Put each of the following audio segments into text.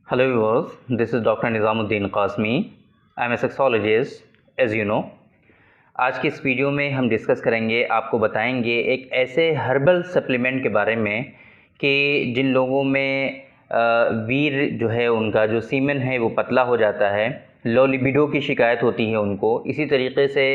Hello viewers, this is Dr. Nizamuddin Qasmi. I am a sexologist, as you know. आज की इस video में हम डिस्कस करेंगे, आपको बताएंगे एक ऐसे हर्बल सप्लीमेंट के बारे में कि जिन लोगों में वीर जो है उनका जो सीमेन है वो पतला हो जाता है, लो लिबिडो की शिकायत होती है उनको, इसी तरीके से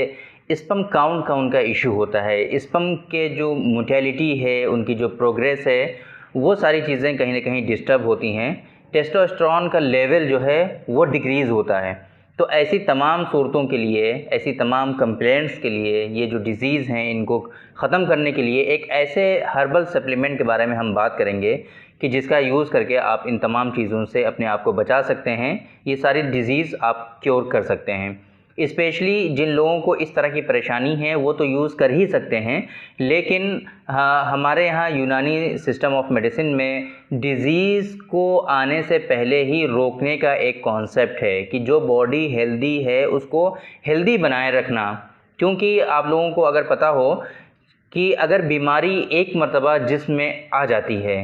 स्पर्म काउंट का उनका इशू होता है, स्पर्म के जो मोटेलिटी है उनकी जो प्रोग्रेस है वो सारी चीज़ें कहीं ना कहीं डिस्टर्ब होती हैं, टेस्टोस्टेरोन का लेवल जो है वो डिक्रीज़ होता है। तो ऐसी तमाम सूरतों के लिए, ऐसी तमाम कंप्लेंट्स के लिए, ये जो डिज़ीज़ हैं इनको ख़त्म करने के लिए एक ऐसे हर्बल सप्लीमेंट के बारे में हम बात करेंगे कि जिसका यूज़ करके आप इन तमाम चीज़ों से अपने आप को बचा सकते हैं, ये सारी डिज़ीज़ आप क्योर कर सकते हैं। स्पेशली जिन लोगों को इस तरह की परेशानी है वो तो यूज़ कर ही सकते हैं, लेकिन हमारे यहाँ यूनानी सिस्टम ऑफ मेडिसिन में डिज़ीज़ को आने से पहले ही रोकने का एक कॉन्सेप्ट है कि जो बॉडी हेल्दी है उसको हेल्दी बनाए रखना। क्योंकि आप लोगों को अगर पता हो कि अगर बीमारी एक मर्तबा जिस्म में आ जाती है,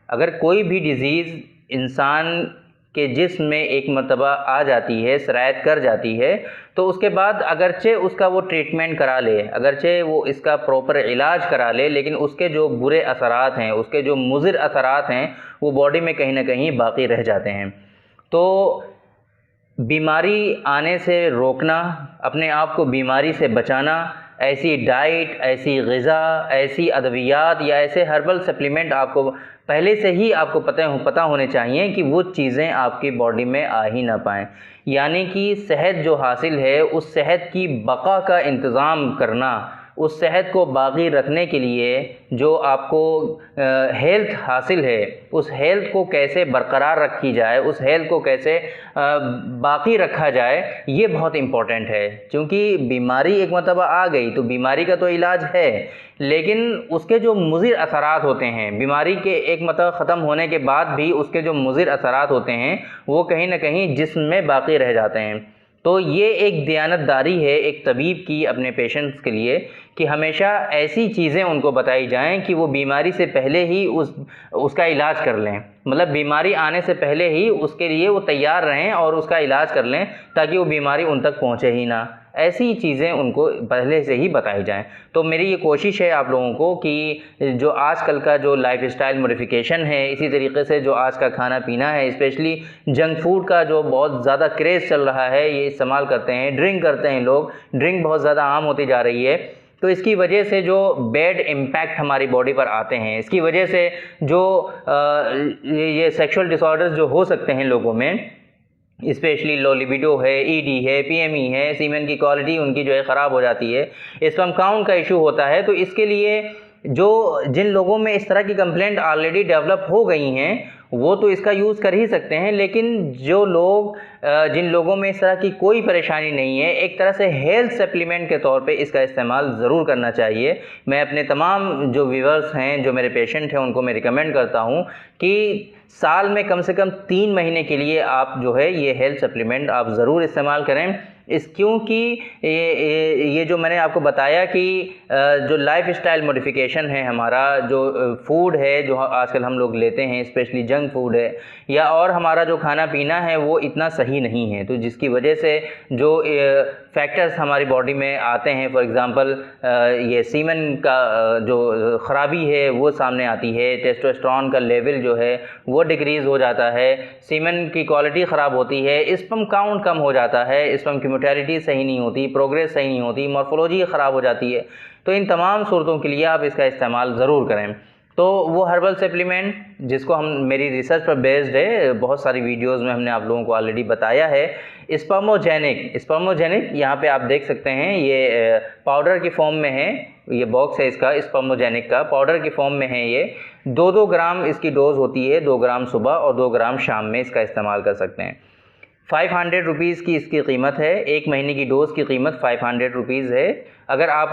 अगर कोई भी डिज़ीज़ इंसान के जिस्म में एक मर्तबा आ जाती है, सरायत कर जाती है, तो उसके बाद अगरचे उसका वो ट्रीटमेंट करा ले, अगरचे वो इसका प्रॉपर इलाज करा ले, लेकिन उसके जो बुरे असरात हैं, उसके जो मुज़िर असरात हैं वो बॉडी में कहीं ना कहीं बाकी रह जाते हैं। तो बीमारी आने से रोकना, अपने आप को बीमारी से बचाना, ऐसी डाइट, ऐसी ग़िज़ा, ऐसी अद्वियात या ऐसे हर्बल सप्लीमेंट आपको पहले से ही आपको पता होने चाहिए कि वो चीज़ें आपकी बॉडी में आ ही ना पाएँ। यानी कि सेहत जो हासिल है उस सेहत की बका का इंतज़ाम करना, उस सेहत को बाकी रखने के लिए जो आपको हेल्थ हासिल है उस हेल्थ को कैसे बरकरार रखी जाए, उस हेल्थ को कैसे बाकी रखा जाए, ये बहुत इम्पॉर्टेंट है। क्योंकि बीमारी एक मरतबा आ गई तो बीमारी का तो इलाज है, लेकिन उसके जो मुज़िर असरात होते हैं, बीमारी के एक मरतबा ख़त्म होने के बाद भी उसके जो मुज़िर असरात होते हैं वो कहीं ना कहीं जिस्म में बाकी रह जाते हैं। तो ये एक दयानतदारी है एक तबीब की अपने पेशेंट्स के लिए कि हमेशा ऐसी चीज़ें उनको बताई जाएं कि वो बीमारी से पहले ही उसका इलाज कर लें, मतलब बीमारी आने से पहले ही उसके लिए वो तैयार रहें और उसका इलाज कर लें ताकि वो बीमारी उन तक पहुँचे ही ना। ऐसी चीज़ें उनको पहले से ही बताई जाएं। तो मेरी ये कोशिश है आप लोगों को कि जो आजकल का जो लाइफस्टाइल मॉडिफिकेशन है, इसी तरीके से जो आज का खाना पीना है, स्पेशली जंक फूड का जो बहुत ज़्यादा क्रेज़ चल रहा है, ये इस्तेमाल करते हैं, ड्रिंक करते हैं लोग, ड्रिंक बहुत ज़्यादा आम होती जा रही है। तो इसकी वजह से जो बैड इम्पैक्ट हमारी बॉडी पर आते हैं, इसकी वजह से जो ये सेक्सुअल डिसऑर्डर्स जो हो सकते हैं लोगों में, स्पेशली लो लिबिडो है, ईडी है, पीएमई है, सीमेन की क्वालिटी उनकी जो है ख़राब हो जाती है, स्पर्म काउंट का इशू होता है। तो इसके लिए जो जिन लोगों में इस तरह की कंप्लेंट ऑलरेडी डेवलप हो गई हैं वो तो इसका यूज़ कर ही सकते हैं, लेकिन जो लोग जिन लोगों में इस तरह की कोई परेशानी नहीं है, एक तरह से हेल्थ सप्लीमेंट के तौर पे इसका इस्तेमाल ज़रूर करना चाहिए। मैं अपने तमाम जो व्यूअर्स हैं, जो मेरे पेशेंट हैं, उनको मैं रिकमेंड करता हूँ कि साल में कम से कम 3 महीने के लिए आप जो है ये हेल्थ सप्लीमेंट आप ज़रूर इस्तेमाल करें। क्योंकि ये जो मैंने आपको बताया कि जो लाइफस्टाइल मॉडिफिकेशन है, हमारा जो फूड है जो आजकल हम लोग लेते हैं, स्पेशली जंक फूड है, या और हमारा जो खाना पीना है वो इतना सही नहीं है, तो जिसकी वजह से जो फैक्टर्स हमारी बॉडी में आते हैं, फॉर एग्ज़ाम्पल ये सीमेन का जो ख़राबी है वो सामने आती है, टेस्टोस्टेरोन का लेवल जो है वो डिक्रीज़ हो जाता है, सीमेन की क्वालिटी ख़राब होती है, स्पर्म काउंट कम हो जाता है, स्पर्म की मोटेलिटी सही नहीं होती, प्रोग्रेस सही नहीं होती, मॉर्फोलॉजी ख़राब हो जाती है। तो इन तमाम सूरतों के लिए आप इसका इस्तेमाल ज़रूर करें। तो वो हर्बल सप्लीमेंट जिसको हम मेरी रिसर्च पर बेस्ड है, बहुत सारी वीडियोस में हमने आप लोगों को ऑलरेडी बताया है, स्पर्मोजेनिक यहाँ पे आप देख सकते हैं, ये पाउडर की फॉर्म में है, ये बॉक्स है इसका स्पर्मोजेनिक का, पाउडर की फॉर्म में है ये। 2-2 ग्राम इसकी डोज़ होती है, 2 ग्राम सुबह और 2 ग्राम शाम में इसका इस्तेमाल कर सकते हैं। 500 रुपीज़ की इसकी कीमत है, 1 महीने की डोज़ की कीमत 500 रुपीज़ है। अगर आप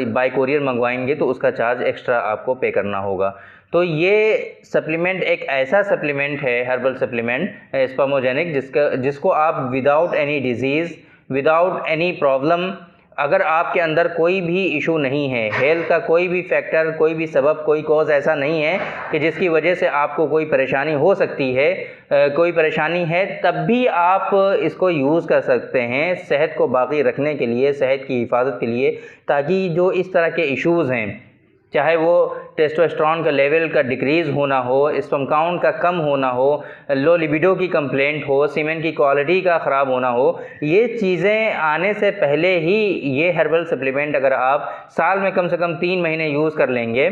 बाय कोरियर मंगवाएंगे तो उसका चार्ज एक्स्ट्रा आपको पे करना होगा। तो ये सप्लीमेंट एक ऐसा सप्लीमेंट है, हर्बल सप्लीमेंट स्पर्मोजेनिक, जिसको आप without any disease, without any problem, अगर आपके अंदर कोई भी इशू नहीं है, हेल्थ का कोई भी फैक्टर, कोई भी सबब, कोई कॉज ऐसा नहीं है कि जिसकी वजह से आपको कोई परेशानी हो सकती है, कोई परेशानी है, तब भी आप इसको यूज़ कर सकते हैं सेहत को बाकी रखने के लिए, सेहत की हिफाजत के लिए, ताकि जो इस तरह के इश्यूज़ हैं, चाहे वो टेस्टोस्टेरोन का लेवल का डिक्रीज़ होना हो, स्पर्म काउंट का कम होना हो, लो लिबिडो की कंप्लेंट हो, सीमेन की क्वालिटी का ख़राब होना हो, ये चीज़ें आने से पहले ही ये हर्बल सप्लीमेंट अगर आप साल में कम से कम 3 महीने यूज़ कर लेंगे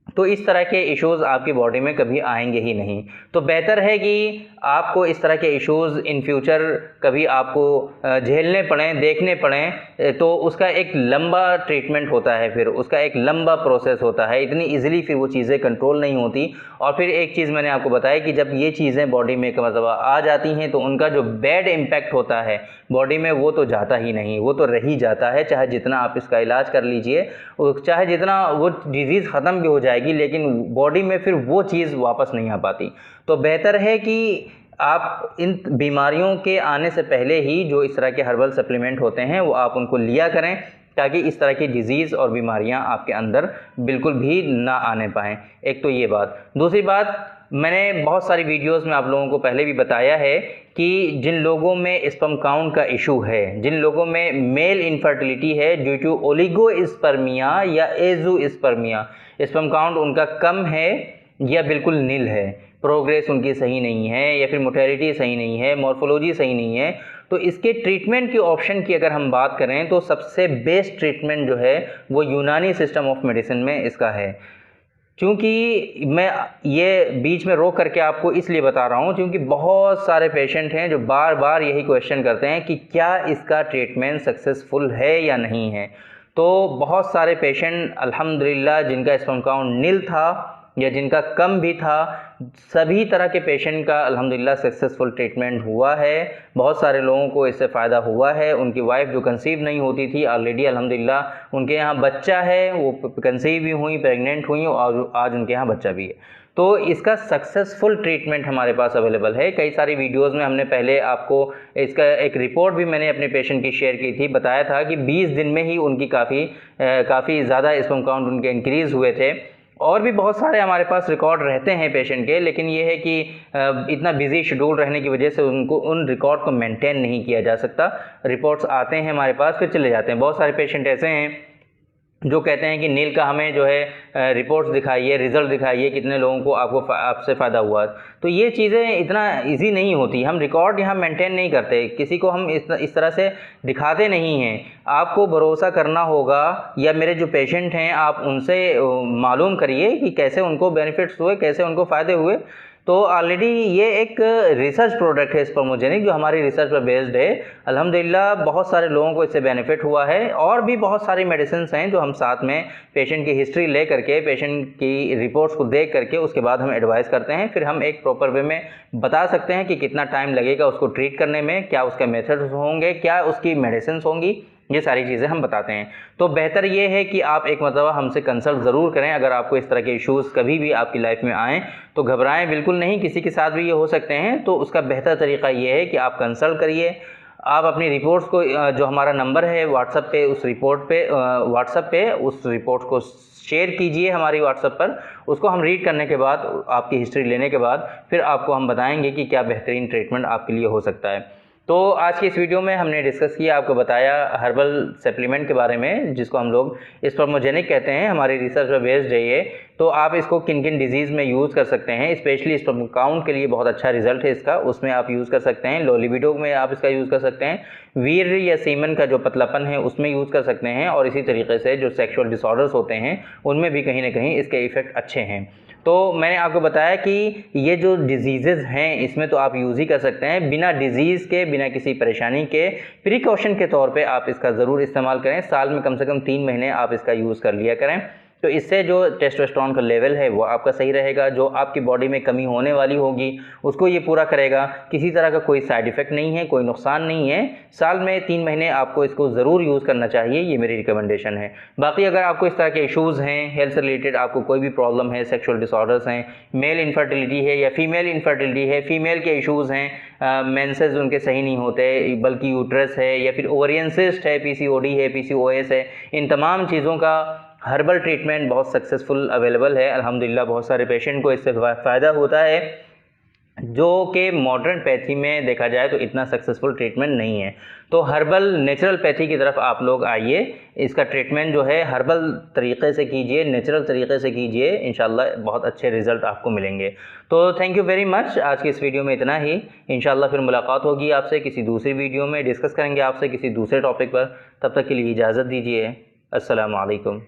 तो इस तरह के इश्यूज़ आपकी बॉडी में कभी आएंगे ही नहीं। तो बेहतर है कि आपको इस तरह के इश्यूज़ इन फ्यूचर कभी आपको झेलने पड़ें, देखने पड़ें, तो उसका एक लंबा ट्रीटमेंट होता है, फिर उसका एक लंबा प्रोसेस होता है, इतनी इजीली फिर वो चीज़ें कंट्रोल नहीं होती। और फिर एक चीज़ मैंने आपको बताया कि जब ये चीज़ें बॉडी में मतलब आ जाती हैं तो उनका जो बैड इम्पैक्ट होता है बॉडी में वो तो जाता ही नहीं, वो तो रह ही जाता है, चाहे जितना आप इसका इलाज कर लीजिए, चाहे जितना वो डिज़ीज़ ख़त्म भी हो जाएगी, लेकिन बॉडी में फिर वो चीज़ वापस नहीं आ पाती। तो बेहतर है कि आप इन बीमारियों के आने से पहले ही जो इस तरह के हर्बल सप्लीमेंट होते हैं वो आप उनको लिया करें, ताकि इस तरह की डिज़ीज़ और बीमारियां आपके अंदर बिल्कुल भी ना आने पाएँ। एक तो ये बात। दूसरी बात, मैंने बहुत सारी वीडियोस में आप लोगों को पहले भी बताया है कि जिन लोगों में स्पर्म काउंट का इशू है, जिन लोगों में मेल इनफर्टिलिटी है ड्यू टू ओलिगोस्पर्मिया या एज़ोस्पर्मिया, स्पर्म काउंट उनका कम है या बिल्कुल नील है, प्रोग्रेस उनकी सही नहीं है या फिर मोटेलिटी सही नहीं है, मॉर्फोलॉजी सही नहीं है, तो इसके ट्रीटमेंट के ऑप्शन की अगर हम बात करें तो सबसे बेस्ट ट्रीटमेंट जो है वो यूनानी सिस्टम ऑफ मेडिसिन में इसका है। क्योंकि मैं ये बीच में रोक करके आपको इसलिए बता रहा हूँ क्योंकि बहुत सारे पेशेंट हैं जो बार बार यही क्वेश्चन करते हैं कि क्या इसका ट्रीटमेंट सक्सेसफुल है या नहीं है। तो बहुत सारे पेशेंट अल्हम्दुलिल्लाह जिनका स्पर्म काउंट नील था या जिनका कम भी था, सभी तरह के पेशेंट का अल्हम्दुलिल्लाह सक्सेसफुल ट्रीटमेंट हुआ है। बहुत सारे लोगों को इससे फ़ायदा हुआ है। उनकी वाइफ जो कंसीव नहीं होती थी ऑलरेडी अल्हम्दुलिल्लाह उनके यहाँ बच्चा है, वो कंसीव भी हुई, प्रेग्नेंट हुई और आज उनके यहाँ बच्चा भी है। तो इसका सक्सेसफुल ट्रीटमेंट हमारे पास अवेलेबल है। कई सारी वीडियोस में हमने पहले आपको इसका एक रिपोर्ट भी मैंने अपने पेशेंट की शेयर की थी, बताया था कि 20 दिन में ही उनकी काफ़ी ज़्यादा स्पर्म काउंट उनके इंक्रीज़ हुए थे। और भी बहुत सारे हमारे पास रिकॉर्ड रहते हैं पेशेंट के, लेकिन ये है कि इतना बिजी शेड्यूल रहने की वजह से उनको उन रिकॉर्ड को मेंटेन नहीं किया जा सकता। रिपोर्ट्स आते हैं हमारे पास फिर चले जाते हैं। बहुत सारे पेशेंट ऐसे हैं जो कहते हैं कि नील का हमें जो है रिपोर्ट्स दिखाइए, रिज़ल्ट दिखाइए, कितने लोगों को आपसे फ़ायदा हुआ। तो ये चीज़ें इतना इजी नहीं होती, हम रिकॉर्ड यहाँ मेंटेन नहीं करते, किसी को हम इस तरह से दिखाते नहीं हैं। आपको भरोसा करना होगा या मेरे जो पेशेंट हैं आप उनसे मालूम करिए कि कैसे उनको बेनिफिट्स हुए, कैसे उनको फ़ायदे हुए। तो ऑलरेडी ये एक रिसर्च प्रोडक्ट है स्पर्मोजेनिक, जो हमारी रिसर्च पर बेस्ड है। अल्हम्दुलिल्लाह बहुत सारे लोगों को इससे बेनिफिट हुआ है। और भी बहुत सारी मेडिसिन हैं जो हम साथ में पेशेंट की हिस्ट्री ले करके, पेशेंट की रिपोर्ट्स को देख करके उसके बाद हम एडवाइस करते हैं। फिर हम एक प्रॉपर वे में बता सकते हैं कि कितना टाइम लगेगा उसको ट्रीट करने में, क्या उसके मेथड्स होंगे, क्या उसकी मेडिसिन होंगी, ये सारी चीज़ें हम बताते हैं। तो बेहतर ये है कि आप एक मरतबा हमसे कंसल्ट ज़रूर करें। अगर आपको इस तरह के इश्यूज़ कभी भी आपकी लाइफ में आएँ तो घबराएं बिल्कुल नहीं, किसी के साथ भी ये हो सकते हैं। तो उसका बेहतर तरीका ये है कि आप कंसल्ट करिए, आप अपनी रिपोर्ट्स को जो हमारा नंबर है व्हाट्सएप पे, उस रिपोर्ट को शेयर कीजिए हमारी व्हाट्सएप पर। उसको हम रीड करने के बाद, आपकी हिस्ट्री लेने के बाद फिर आपको हम बताएंगे कि क्या बेहतरीन ट्रीटमेंट आपके लिए हो सकता है। तो आज की इस वीडियो में हमने डिस्कस किया, आपको बताया हर्बल सप्लीमेंट के बारे में, जिसको हम लोग स्पर्मोजेनिक कहते हैं। हमारी रिसर्च पर बेस्ड है ये। तो आप इसको किन किन डिजीज़ में यूज़ कर सकते हैं, स्पेशली स्पर्म काउंट के लिए बहुत अच्छा रिजल्ट है इसका, उसमें आप यूज़ कर सकते हैं। लो लिबिडो में आप इसका यूज़ कर सकते हैं। वीर्य या सीमन का जो पतलापन है उसमें यूज़ कर सकते हैं। और इसी तरीके से जो सेक्सुअल डिसऑर्डर्स होते हैं उनमें भी कहीं ना कहीं इसके इफ़ेक्ट अच्छे हैं। तो मैंने आपको बताया कि ये जो डिजीज़ेज़ हैं इसमें तो आप यूज़ ही कर सकते हैं। बिना डिजीज़ के, बिना किसी परेशानी के, प्रिकॉशन के तौर पे आप इसका ज़रूर इस्तेमाल करें। साल में कम से कम 3 महीने आप इसका यूज़ कर लिया करें। तो इससे जो टेस्टोस्टेरोन का लेवल है वो आपका सही रहेगा, जो आपकी बॉडी में कमी होने वाली होगी उसको ये पूरा करेगा। किसी तरह का कोई साइड इफ़ेक्ट नहीं है, कोई नुकसान नहीं है। साल में 3 महीने आपको इसको ज़रूर यूज़ करना चाहिए, ये मेरी रिकमेंडेशन है। बाकी अगर आपको इस तरह के इश्यूज़ हैं, हेल्थ से रिलेटेड आपको कोई भी प्रॉब्लम है, सेक्सुअल डिसऑर्डर्स हैं, मेल इनफर्टिलिटी है या फीमेल इनफर्टिलिटी है, फीमेल के इश्यूज़ हैं, मेंसेस उनके सही नहीं होते, बल्कि यूट्रस है या फिर ओवरियन सिस्ट है, पीसीओडी है, पीसीओएस है, इन तमाम चीज़ों का हर्बल ट्रीटमेंट बहुत सक्सेसफुल अवेलेबल है। अल्हम्दुलिल्लाह बहुत सारे पेशेंट को इससे फ़ायदा होता है, जो कि मॉडर्न पैथी में देखा जाए तो इतना सक्सेसफुल ट्रीटमेंट नहीं है। तो हर्बल नेचुरल पैथी की तरफ आप लोग आइए, इसका ट्रीटमेंट जो है हर्बल तरीक़े से कीजिए, नेचुरल तरीक़े से कीजिए, इंशाल्लाह बहुत अच्छे रिज़ल्ट आपको मिलेंगे। तो थैंक यू वेरी मच। आज की इस वीडियो में इतना ही। इंशाल्लाह फिर मुलाकात होगी आपसे किसी दूसरी वीडियो में, डिस्कस करेंगे आपसे किसी दूसरे टॉपिक पर। तब तक के लिए इजाज़त दीजिए। अस्सलामु अलैकुम।